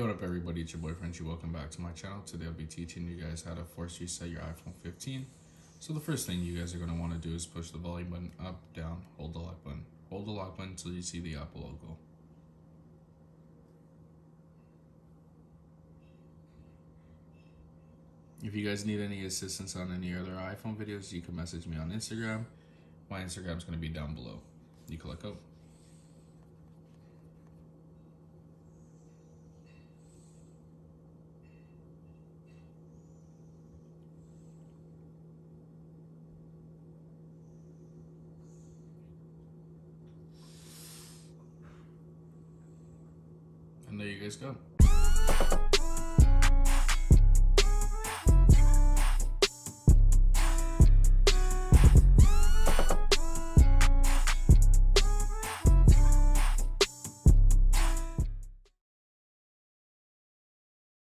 Hey, what up everybody, it's your boy Frenchiie. Welcome back to my channel. Today I'll be teaching you guys how to force reset your iPhone 15. So the first thing you guys are going to want to do is push the volume button up, down, hold the lock button. Hold the lock button until you see the Apple logo. If you guys need any assistance on any other iPhone videos, you can message me on Instagram. My Instagram is going to be down below. You click up. And there you guys go.